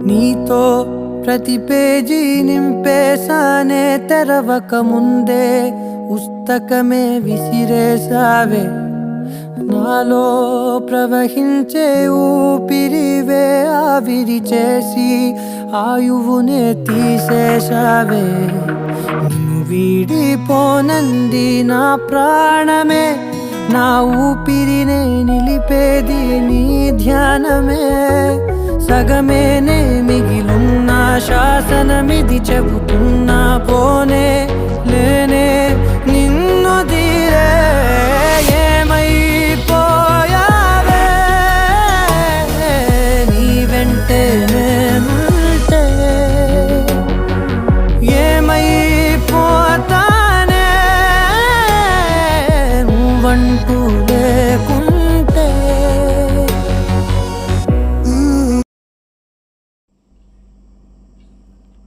నీతో ప్రతి పేజీ నింపేసానే తెరవక ముందే పుస్తకమే విసిరేసావే నాలో ప్రవహించే ఊపిరివే ఆవిరి చేసి ఆయువునే తీసేసావే నిన్ను వీడిపోనంది నా ప్రాణమే నా ఊపిరినే నిలిపేది నీ ధ్యానమే సగమేనే మిగిలున్న శాసనమిది చెబుతున్నా పోనే లేనే నిన్ను తీరే ఏమైపోయావే నీ వెంటే నేనుంటే ఏమైపోతానే నువ్వంటూ లేకుంటే.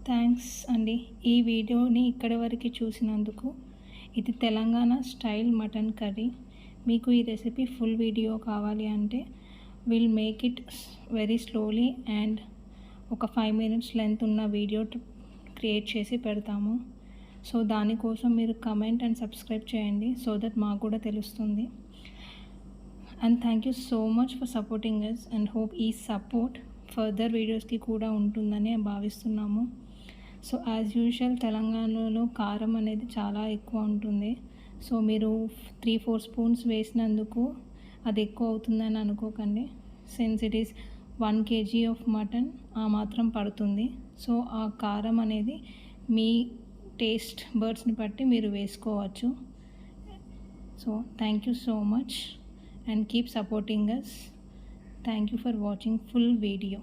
థ్యాంక్స్ అండి ఈ వీడియోని ఇక్కడి వరకు చూసినందుకు. ఇది తెలంగాణ స్టైల్ మటన్ కర్రీ. మీకు ఈ రెసిపీ ఫుల్ వీడియో కావాలి అంటే will make it very slowly and ఒక 5 minutes లెంత్ ఉన్న వీడియో క్రియేట్ చేసి పెడతాము. సో దానికోసం మీరు కమెంట్ అండ్ సబ్స్క్రైబ్ చేయండి సో దట్ మాకు కూడా తెలుస్తుంది. And thank you so much for supporting us and hope ఈ సపోర్ట్ ఫర్దర్ వీడియోస్కి కూడా ఉంటుందని భావిస్తున్నాము. సో యాజ్ యూజువల్ తెలంగాణలో కారం అనేది చాలా ఎక్కువ ఉంటుంది. సో మీరు 3-4 స్పూన్స్ వేసినందుకు అది ఎక్కువ అవుతుందని అనుకోకండి. Since it is 1 kg of mutton ఆ మాత్రం పడుతుంది. సో ఆ కారం అనేది మీ టేస్ట్ బర్డ్స్ని బట్టి మీరు వేసుకోవచ్చు. So thank you so much and keep supporting us. Thank you for watching full video.